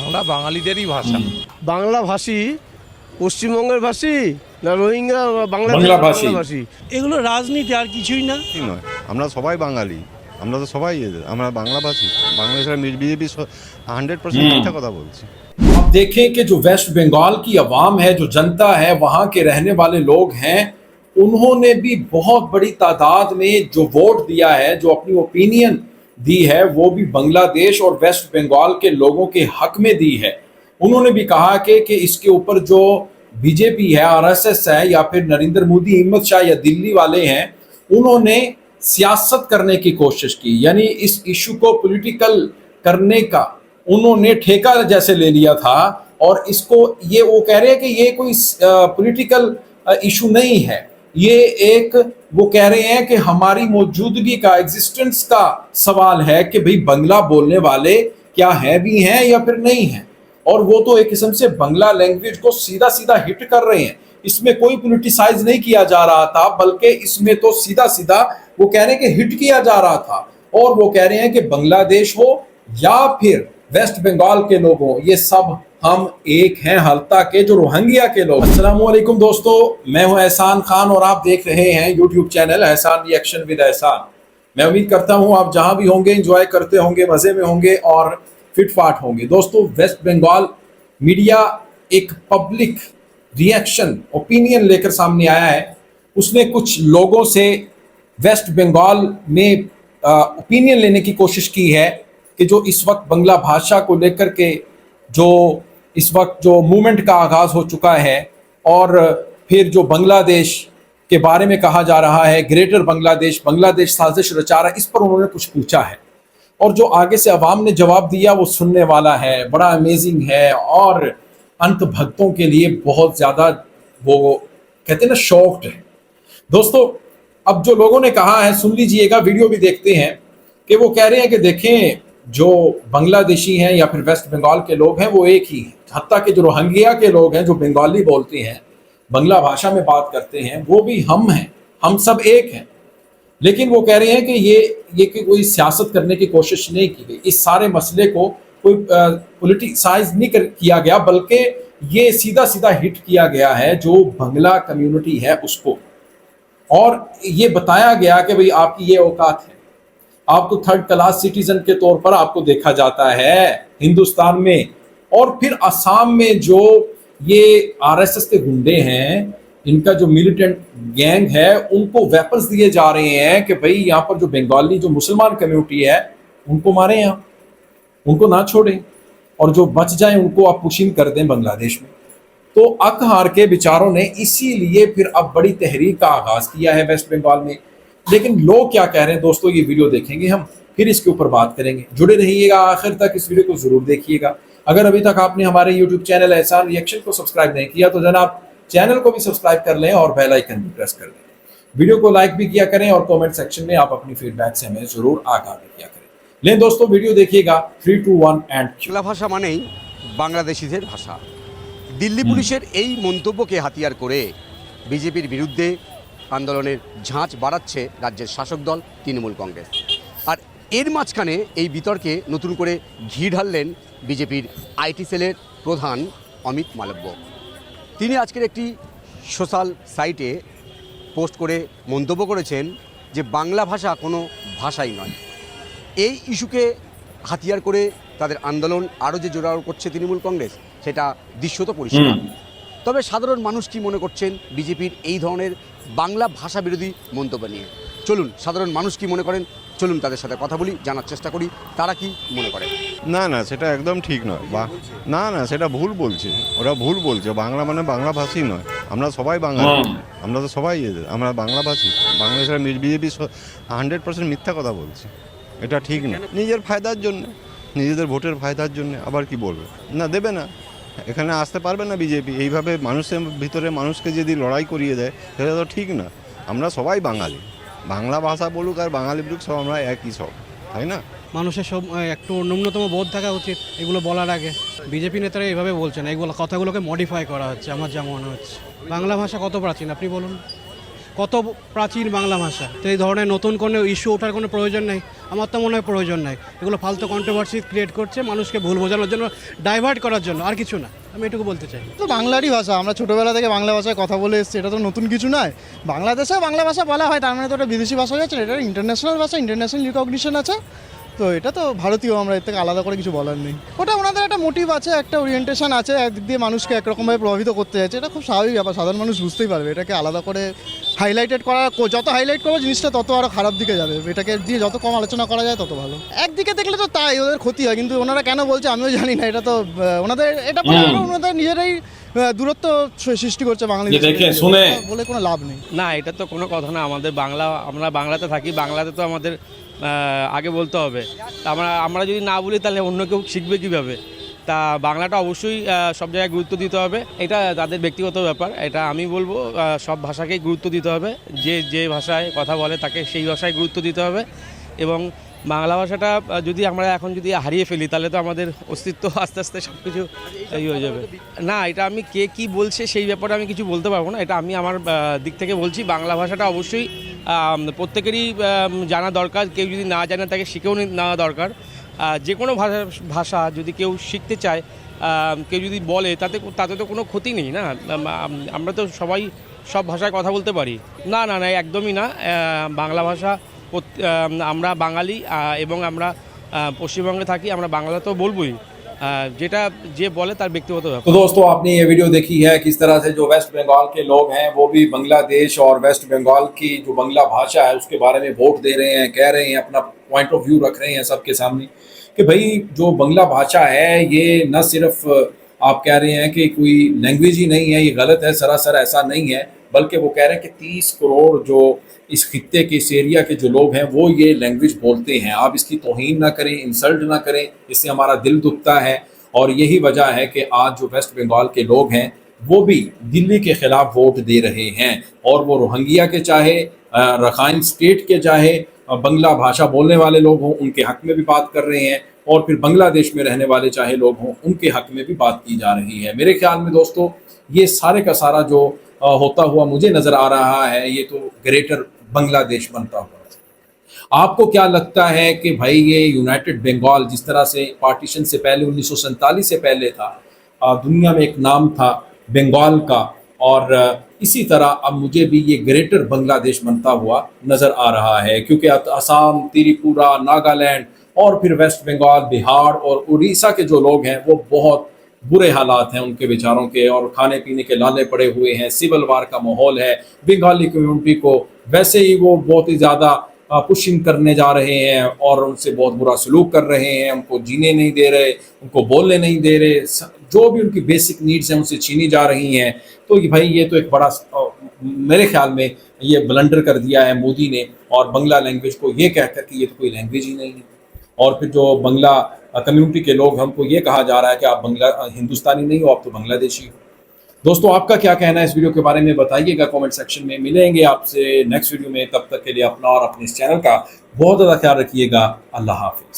বাংলা বাঙালিদেরই ভাষা। বাংলা ভাষী পশ্চিমবঙ্গের ভাষী না রোহিঙ্গা বাংলাভাষী। এগুলো রাজনীতি আর কিছুই না। নয়, আমরা সবাই বাঙালি, আমরা তো সবাই আমরা বাংলাভাষী। বাংলাদেশের বিজেপি 100% মিথ্যা কথা বলছে। अब देखें कि जो वेस्ट बंगाल की आवाम है, जो जनता है, वहाँ के रहने वाले लोग हैं, उन्होंने भी बहुत बड़ी तादाद में जो वोट दिया है, जो अपनी ओपिनियन दी है, वो भी बांग्लादेश और वेस्ट बंगाल के लोगों के हक में दी है। उन्होंने भी कहा कि इसके ऊपर जो बीजेपी है, आरएसएस है, या फिर नरेंद्र मोदी, हिम्मत शाह या दिल्ली वाले हैं, उन्होंने सियासत करने की कोशिश की, यानी इस इशू को पॉलिटिकल करने का उन्होंने ठेका जैसे ले लिया था। और इसको ये वो कह रहे हैं कि ये कोई पॉलिटिकल इशू नहीं है, ये एक वो कह रहे हैं कि हमारी मौजूदगी का, एग्जिस्टेंस का सवाल है कि भाई बंगला बोलने वाले क्या हैं भी हैं या फिर नहीं हैं। और वो तो एक किस्म से बंगला लैंग्वेज को सीधा सीधा हिट कर रहे हैं, इसमें कोई पॉलिटिसाइज नहीं किया जा रहा था, बल्कि इसमें तो सीधा सीधा वो कह रहे हैं कि हिट किया जा रहा था। और वो कह रहे हैं कि बांग्लादेश हो या फिर वेस्ट बंगाल के लोग हो, ये सब हम एक हैं, हल्ता के जो रोहिंग्या के लोग। अस्सलाम वालेकुम दोस्तों, मैं हूं एहसान खान और आप देख रहे हैं यूट्यूब चैनल एहसान रिएक्शन विद एहसान। मैं उम्मीद करता हूं आप जहां भी होंगे एंजॉय करते होंगे, मजे में होंगे और फिट फाट होंगे। दोस्तों, वेस्ट बंगाल मीडिया एक पब्लिक रिएक्शन ओपिनियन लेकर सामने आया है। उसने कुछ लोगों से वेस्ट बंगाल में ओपिनियन लेने की कोशिश की है कि जो इस वक्त बांग्ला भाषा को लेकर के जो इस वक्त जो मूवमेंट का आगाज़ हो चुका है, और फिर जो बांग्लादेश के बारे में कहा जा रहा है, ग्रेटर बांग्लादेश, बांग्लादेश साजिश रचा रहा है, इस पर उन्होंने कुछ पूछा है। और जो आगे से अवाम ने जवाब दिया वो सुनने वाला है, बड़ा अमेजिंग है और अंत भक्तों के लिए बहुत ज़्यादा वो कहते हैं ना शॉक्ड है। दोस्तों, अब जो लोगों ने कहा है सुन लीजिएगा, वीडियो भी देखते हैं कि वो कह रहे हैं कि देखें जो बांग्लादेशी हैं या फिर वेस्ट बंगाल के लोग हैं वो एक ही हैं, हत्ता के जो रोहिंग्या के लोग हैं जो बंगाली बोलते हैं, बांग्ला भाषा में बात करते हैं, वो भी हम हैं, हम सब एक हैं। लेकिन वो कह रहे हैं कि ये कि कोई सियासत करने की कोशिश नहीं की गई, इस सारे मसले को कोई पॉलिटिसाइज नहीं किया गया, बल्कि ये सीधा सीधा हिट किया गया है जो बांग्ला कम्युनिटी है उसको। और ये बताया गया कि भाई आपकी ये औकात है, आप तो थर्ड क्लास सिटीजन के तौर पर आपको देखा जाता है हिंदुस्तान में। और फिर असम में जो ये आरएसएस के गुंडे हैं, इनका जो मिलिटेंट गैंग है, उनको वेपन्स दिए जा रहे हैं कि भाई यहाँ पर जो बंगाली जो मुसलमान कम्युनिटी है उनको मारें, यहाँ उनको ना छोड़ें, और जो बच जाएं उनको आप पुशिंग कर दें बांग्लादेश में। तो अक हार के बेचारों ने इसीलिए फिर अब बड़ी तहरीक का आगाज किया है वेस्ट बंगाल में। लेकिन लोग क्या कह रहे हैं दोस्तों, ये वीडियो देखेंगे हम, फिर इसके ऊपर बात करेंगे। जुड़े रहिएगा आखिर तक, इस वीडियो को जरूर देखिएगा। अगर अभी तक आपने हमारे यूट्यूब चैनल एहसान रिएक्शन को सब्सक्राइब नहीं किया तो जनाब चैनल को भी सब्सक्राइब कर लें और बेल आइकन भी प्रेस कर लें। वीडियो को लाइक भी किया करें और कमेंट सेक्शन में आप अपनी फीडबैक से हमें जरूर आगाह भी किया करें। लें दोस्तों, वीडियो देखिएगा। 3, 2, 1 एंड বাংলা ভাষা মানেই বাংলাদেশিদের ভাষা। দিল্লি পুলিশের এই মন্তব্যকে হাতিয়ার করে বিজেপির বিরুদ্ধে আন্দোলনের ঝাঁজ বাড়াচ্ছে রাজ্যের শাসক দল তৃণমূল কংগ্রেস। আর এর মাঝখানে এই বিতর্কে নতুন করে ঘি ঢাললেন বিজেপির আইটি সেলের প্রধান অমিত মালব্য। তিনি আজকের একটি সোশ্যাল সাইটে পোস্ট করে মন্তব্য করেছেন যে বাংলা ভাষা কোনো ভাষাই নয়। এই ইস্যুকে হাতিয়ার করে তাদের আন্দোলন আরও যে জোরালো করছে তৃণমূল কংগ্রেস, সেটা দৃশ্যত পরিষ্কার। তবে সাধারণ মানুষ কি মনে করছেন বিজেপির এই ধরনের বাংলা ভাষা বিরোধী মন্তব্য নিয়ে? চলুন সাধারণ মানুষ কি মনে করেন, চলুন তাদের সাথে কথা বলি, জানার চেষ্টা করি তারা কি মনে করেন। না না, সেটা একদম ঠিক নয়। না না, সেটা ভুল বলছে, ওরা ভুল বলছে। বাংলা মানে বাংলাভাষী নয়, আমরা সবাই বাঙালি, আমরা তো সবাই আমরা বাংলাভাষী। বাংলাদেশের বিজেপি 100% মিথ্যা কথা বলছে, এটা ঠিক না। নিজের ফায়দার জন্য, নিজেদের ভোটের ফায়দার জন্য। আবার কি বলবে, না দেবে না, এখানে আসতে পারবে না বিজেপি। এইভাবে মানুষের ভিতরে মানুষকে যদি লড়াই করিয়ে দেয় সেটা তো ঠিক না। আমরা সবাই বাঙালি, বাংলা ভাষা বলুক আর বাঙালি বলুক, সব আমরা একই সব, তাই না? মানুষের সব একটু ন্যূনতম বোধ থাকা উচিত এগুলো বলার আগে। বিজেপি নেতারা এইভাবে বলছেন, এইগুলো কথাগুলোকে মডিফাই করা হচ্ছে আমার যা মনে হচ্ছে। বাংলা ভাষা কত প্রাচীন আপনি বলুন, কত প্রাচীন বাংলা ভাষা, তো এই ধরনের নতুন কোনো ইস্যু ওঠার কোনো প্রয়োজন নেই। আমার তো মনে হয় প্রয়োজন নেই। এগুলো ফালতু কন্ট্রোভার্সি ক্রিয়েট করছে মানুষকে ভুল বোঝানোর জন্য, ডাইভার্ট করার জন্য, আর কিছু না। আমি এটুকু বলতে চাই। তো বাংলারই ভাষা, আমরা ছোটোবেলা থেকে বাংলা ভাষায় কথা বলে এসেছি, এটা তো নতুন কিছু নয়। বাংলাদেশে বাংলা ভাষা বলা হয়, তার মানে তো এটা বিদেশি ভাষা হয়ে যাচ্ছে না, এটা ইন্টারন্যাশনাল ভাষা, ইন্টারন্যাশনাল রিকগনিশন আছে। তো এটা তো ভারতীয়, আমরা এর থেকে আলাদা করে কিছু বলার নেই। ওটা ওনাদের একটা মোটিভ আছে, একটা ওরিয়েন্টেশন আছে, একদিক দিয়ে মানুষকে একরকমভাবে প্রভাবিত করতে যাচ্ছে। এটা খুব স্বাভাবিক ব্যাপার, সাধারণ মানুষ বুঝতেই পারবে। এটাকে আলাদা করে হাইলাইটেড করা, যত হাইলাইট করবে জিনিসটা তত আরও খারাপ দিকে যাবে। এটাকে দিয়ে যত কম আলোচনা করা যায় তত ভালো। একদিকে দেখলে তো তাই ওদের ক্ষতি হয়, কিন্তু ওনারা কেন বলছে আমিও জানি না। এটা তো ওনাদের, এটা ওনাদের নিজেরাই দূরত্ব সৃষ্টি করছে বাঙালি বলে কোনো লাভ নেই। না, এটা তো কোনো কথা না। আমাদের বাংলা, আমরা বাংলাতে থাকি, বাংলাতে তো আমাদের আগে বলতে হবে। তা আমরা যদি না বলি তাহলে অন্য কেউ শিখবে কীভাবে? তা বাংলাটা অবশ্যই সব জায়গায় গুরুত্ব দিতে হবে। এটা তাদের ব্যক্তিগত ব্যাপার। এটা আমি বলবো সব ভাষাকেই গুরুত্ব দিতে হবে। যে ভাষায় কথা বলে তাকে সেই ভাষায় গুরুত্ব দিতে হবে। এবং বাংলা ভাষাটা যদি আমরা এখন যদি হারিয়ে ফেলি তাহলে তো আমাদের অস্তিত্ব আস্তে আস্তে সব কিছু হয়ে যাবে। না, এটা আমি কে কী বলছে সেই ব্যাপারে আমি কিছু বলতে পারবো না। এটা আমি আমার দিক থেকে বলছি, বাংলা ভাষাটা অবশ্যই প্রত্যেকেরই জানা দরকার। কেউ যদি না জানে তাকে শিখেও নেওয়া দরকার। যে কোনো ভাষা যদি কেউ শিখতে চায়, কেউ যদি বলে, তাতে তো কোনো ক্ষতি নেই না। আমরা তো সবাই সব ভাষায় কথা বলতে পারি। না না না, একদমই না। বাংলা ভাষা, আমরা বাঙালি এবং আমরা পশ্চিমবঙ্গে থাকি, আমরা বাংলা তো বলবোই। যেটা যে বলে তার ব্যক্তিগত ব্যাপার। तो दोस्तों, आपने ये वीडियो देखी है किस तरह से जो वेस्ट बंगाल के लोग हैं वो भी बांग्लादेश और वेस्ट बंगाल की जो बांग्ला भाषा है उसके बारे में वोट दे रहे हैं, कह रहे हैं, अपना पॉइंट ऑफ व्यू रख रहे हैं सबके सामने कि भाई जो बांग्ला भाषा है ये न सिर्फ आप कह रहे हैं कि कोई लैंग्वेज ही नहीं है, ये गलत है, सरासर ऐसा नहीं है, बल्कि वो कह रहे हैं कि 30 करोड़ जो इस खित्ते के, इस एरिया के जो लोग हैं वो ये लैंग्वेज बोलते हैं। आप इसकी तौहीन ना करें, इंसल्ट ना करें, इससे हमारा दिल दुखता है। और यही वजह है कि आज जो वेस्ट बंगाल के लोग हैं वो भी दिल्ली के ख़िलाफ़ वोट दे रहे हैं। और वो रोहिंग्या के चाहे रखाइन स्टेट के चाहे बंगला भाषा बोलने वाले लोग हों, उनके हक़ में भी बात कर रहे हैं। और फिर बांग्लादेश में रहने वाले चाहे लोग हों, उनके हक़ में भी बात की जा रही है। मेरे ख्याल में दोस्तों, ये सारे का सारा जो होता हुआ मुझे नज़र आ रहा है, ये तो ग्रेटर बांग्लादेश बनता हुआ। आपको क्या लगता है कि भाई ये यूनाइटेड बंगाल जिस तरह से पार्टीशन से पहले 1947 से पहले था, दुनिया में एक नाम था बंगाल का, और इसी तरह अब मुझे भी ये ग्रेटर बांग्लादेश बनता हुआ नज़र आ रहा है। क्योंकि असम, त्रिपुरा, नागालैंड और फिर वेस्ट बंगाल, बिहार और उड़ीसा के जो लोग हैं वो बहुत बुरे हालात हैं उनके बेचारों के, और खाने पीने के लाले पड़े हुए हैं, सिविल वार का माहौल है। बंगाली कम्युनिटी को वैसे ही वो बहुत ही ज़्यादा पुशिंग करने जा रहे हैं और उनसे बहुत बुरा सलूक कर रहे हैं, उनको जीने नहीं दे रहे, उनको बोलने नहीं दे रहे, जो भी उनकी बेसिक नीड्स हैं उनसे छीनी जा रही हैं। तो भाई ये तो एक बड़ा, मेरे ख्याल में ये ब्लंडर कर दिया है मोदी ने, और बांग्ला लैंग्वेज को ये कहकर कि ये तो कोई लैंग्वेज ही नहीं है। और फिर जो बांग्ला कम्युनिटी के लोग, हमको ये कहा जा रहा है कि आप हिंदुस्तानी नहीं हो, आप तो बांग्लादेशी हो। दोस्तों, आपका क्या कहना है इस वीडियो के बारे में बताइएगा कमेंट सेक्शन में। मिलेंगे आपसे नेक्स्ट वीडियो में, तब तक के लिए अपना और अपने इस चैनल का बहुत ज़्यादा ख्याल रखिएगा। अल्लाह हाफिज़।